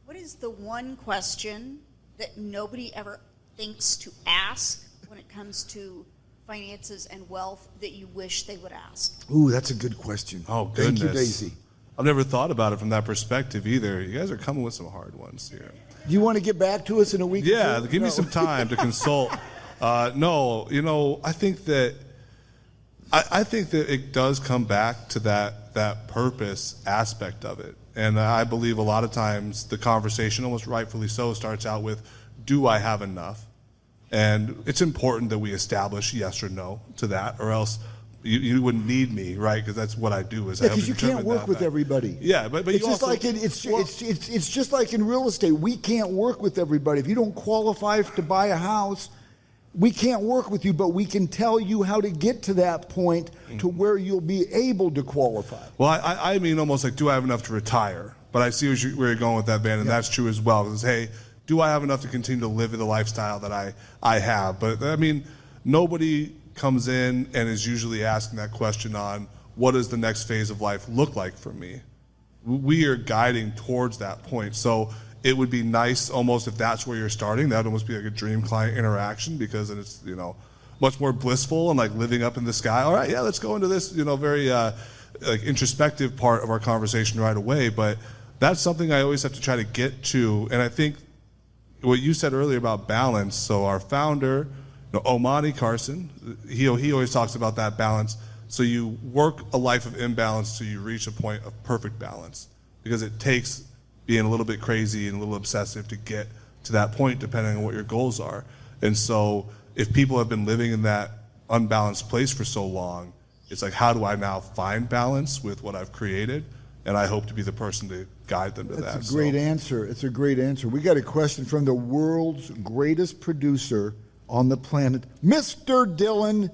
What is the one question that nobody ever thinks to ask when it comes to finances and wealth that you wish they would ask? Ooh, that's a good question. Oh, goodness. Thank you, Daisy. I've never thought about it from that perspective either. You guys are coming with some hard ones here. Do you want to get back to us in a week? Yeah, or two? give me some time to consult. No, I think that it does come back to that purpose aspect of it. And I believe a lot of times the conversation, almost rightfully so, starts out with, do I have enough? And it's important that we establish yes or no to that, or else you wouldn't need me, right? Because that's what I do. Is because you can't work with everybody. Yeah, but it's you just also, like it's just like in real estate. We can't work with everybody. If you don't qualify to buy a house, we can't work with you, but we can tell you how to get to that point to where you'll be able to qualify. Well, I mean almost like, do I have enough to retire? But I see where you're going with that, Van, and that's true as well. Because, hey, do I have enough to continue to live the lifestyle that I have? But, I mean, nobody comes in and is usually asking that question on what does the next phase of life look like for me? We are guiding towards that point. So it would be nice almost if that's where you're starting. That would almost be like a dream client interaction, because then it's, much more blissful and like living up in the sky. All right, yeah, let's go into this, very like introspective part of our conversation right away. But that's something I always have to try to get to. And I think what you said earlier about balance. So our founder, Omani Carson, he always talks about that balance. So you work a life of imbalance till you reach a point of perfect balance, because it takes being a little bit crazy and a little obsessive to get to that point, depending on what your goals are. And so if people have been living in that unbalanced place for so long, it's like, how do I now find balance with what I've created? And I hope to be the person to guide them to that. That's a great answer. It's a great answer. We got a question from the world's greatest producer on the planet, Mr. Dylan.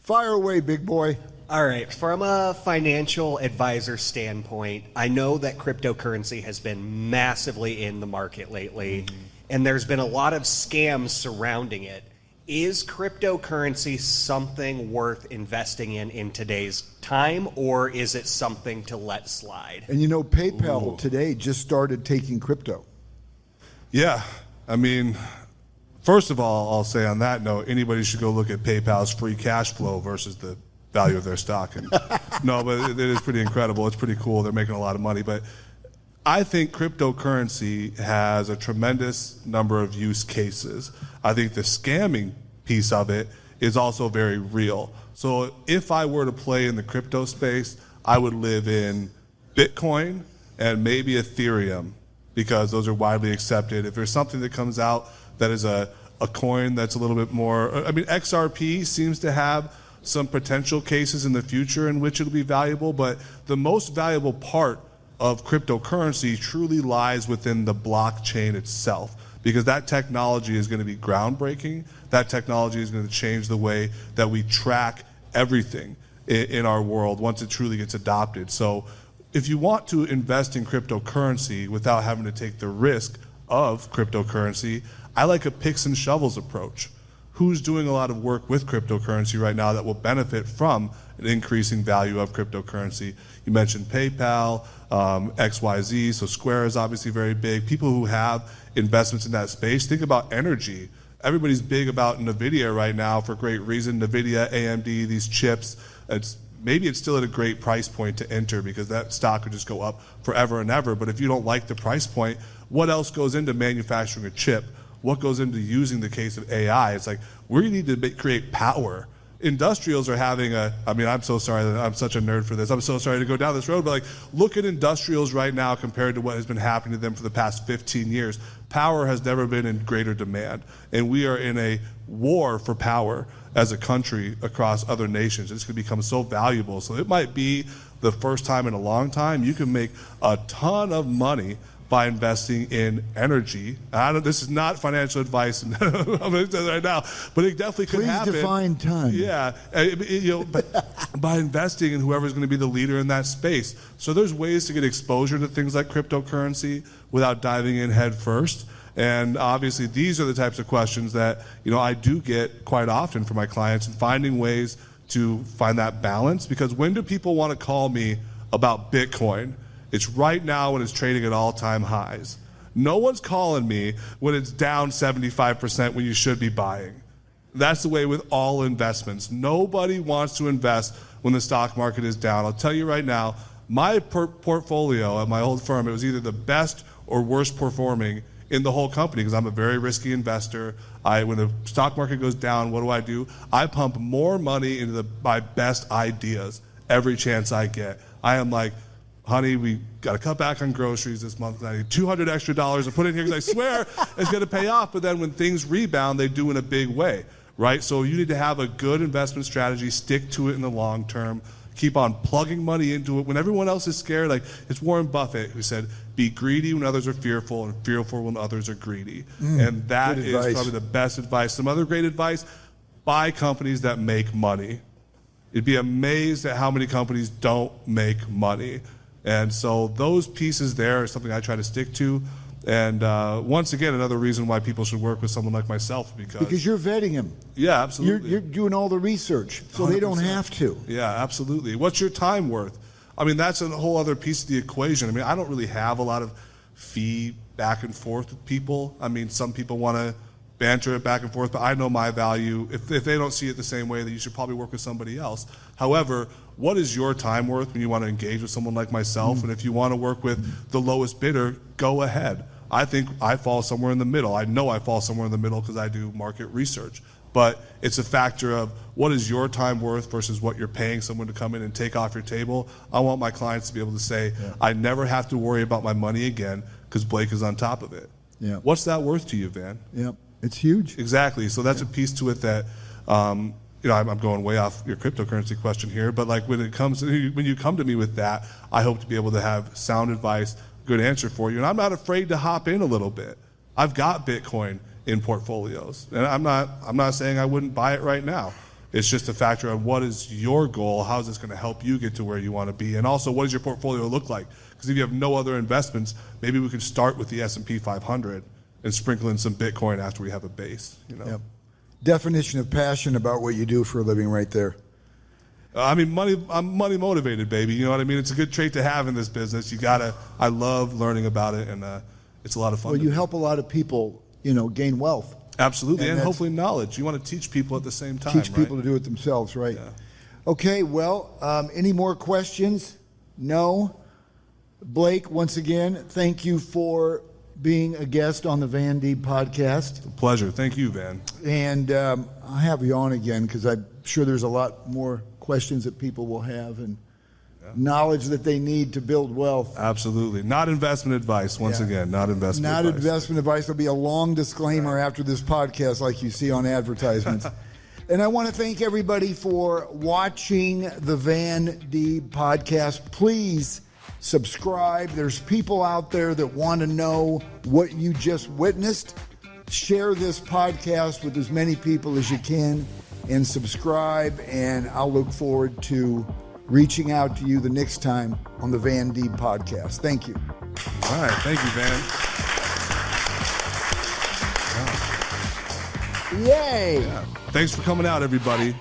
Fire away, big boy. All right. From a financial advisor standpoint, I know that cryptocurrency has been massively in the market lately, and there's been a lot of scams surrounding it. Is cryptocurrency something worth investing in today's time, or is it something to let slide? And PayPal today just started taking crypto. Yeah. I mean, first of all, I'll say on that note, anybody should go look at PayPal's free cash flow versus the value of their stock. And no, but it is pretty incredible. It's pretty cool. They're making a lot of money. But I think cryptocurrency has a tremendous number of use cases. I think the scamming piece of it is also very real. So if I were to play in the crypto space, I would live in Bitcoin and maybe Ethereum, because those are widely accepted. If there's something that comes out that is a coin that's a little bit more, I mean, XRP seems to have some potential cases in the future in which it'll be valuable, but the most valuable part of cryptocurrency truly lies within the blockchain itself, because that technology is going to be groundbreaking. That technology is going to change the way that we track everything in our world once it truly gets adopted. So if you want to invest in cryptocurrency without having to take the risk of cryptocurrency, I like a picks and shovels approach. Who's doing a lot of work with cryptocurrency right now that will benefit from an increasing value of cryptocurrency? You mentioned PayPal, XYZ, so Square is obviously very big. People who have investments in that space, think about energy. Everybody's big about NVIDIA right now for great reason. NVIDIA, AMD, these chips, maybe it's still at a great price point to enter, because that stock could just go up forever and ever. But if you don't like the price point, what else goes into manufacturing a chip? What goes into using the case of AI? It's like, we need to create power. Industrials are having I'm so sorry that I'm such a nerd for this. I'm so sorry to go down this road, but look at industrials right now compared to what has been happening to them for the past 15 years. Power has never been in greater demand, and we are in a war for power as a country across other nations. It's going to become so valuable. So it might be the first time in a long time, you can make a ton of money by investing in energy. This is not financial advice. I'm going to tell you right now, but it definitely could happen. Please define ton. Yeah, by investing in whoever's going to be the leader in that space. So there's ways to get exposure to things like cryptocurrency without diving in head first. And obviously, these are the types of questions that I do get quite often from my clients, and finding ways to find that balance. Because when do people want to call me about Bitcoin? It's right now when it's trading at all-time highs. No one's calling me when it's down 75% when you should be buying. That's the way with all investments. Nobody wants to invest when the stock market is down. I'll tell you right now, my portfolio at my old firm, it was either the best or worst performing in the whole company, because I'm a very risky investor. When the stock market goes down, what do? I pump more money into my best ideas every chance I get. I am like, honey, we got to cut back on groceries this month. I need $200 extra to put in here because I swear it's going to pay off. But then when things rebound, they do in a big way, right? So you need to have a good investment strategy, stick to it in the long term, keep on plugging money into it when everyone else is scared. Like, it's Warren Buffett who said, be greedy when others are fearful and fearful when others are greedy. And that is probably the best advice. Some other great advice: buy companies that make money. You'd be amazed at how many companies don't make money. And so those pieces there are something I try to stick to. And once again, another reason why people should work with someone like myself, because you're vetting them. Yeah, absolutely. You're doing all the research, so 100%. They don't have to. Yeah, absolutely. What's your time worth? I mean, that's a whole other piece of the equation. I mean, I don't really have a lot of fee back and forth with people. I mean, some people want to banter it back and forth, but I know my value. If they don't see it the same way, then you should probably work with somebody else. However, what is your time worth when you want to engage with someone like myself? And if you want to work with the lowest bidder, go ahead. I think I fall somewhere in the middle. I know I fall somewhere in the middle because I do market research. But it's a factor of what is your time worth versus what you're paying someone to come in and take off your table. I want my clients to be able to say, I never have to worry about my money again because Blake is on top of it. Yeah. What's that worth to you, Van? Yeah, it's huge. Exactly. So that's a piece to it that, I'm going way off your cryptocurrency question here, but like when you come to me with that, I hope to be able to have sound advice, good answer for you. And I'm not afraid to hop in a little bit. I've got Bitcoin in portfolios, and I'm not saying I wouldn't buy it right now. It's just a factor of what is your goal, how is this going to help you get to where you want to be, and also what does your portfolio look like? Because if you have no other investments, maybe we could start with the S&P 500 and sprinkle in some Bitcoin after we have a base. Yep. Definition of passion about what you do for a living right there. I mean, I'm money motivated, baby. You know what I mean? It's a good trait to have in this business. I love learning about it, and it's a lot of fun. Well, you help a lot of people, gain wealth. Absolutely, and hopefully knowledge. You want to teach people at the same time, Teach people to do it themselves, right? Yeah. Okay, well, any more questions? No? Blake, once again, thank you for being a guest on the Van Deeb podcast. A pleasure. Thank you, Van. And I'll have you on again because I'm sure there's a lot more questions that people will have and knowledge that they need to build wealth. Absolutely. Not investment advice, once again. Not investment advice. Not investment advice. There'll be a long disclaimer after this podcast like you see on advertisements. And I want to thank everybody for watching the Van Deeb podcast. Please subscribe. There's people out there that want to know what you just witnessed. Share this podcast with as many people as you can and subscribe, and I'll look forward to reaching out to you the next time on the Van Deeb podcast. Thank you. All right. Thank you, Van. Wow. Yay. Yeah. Thanks for coming out, everybody.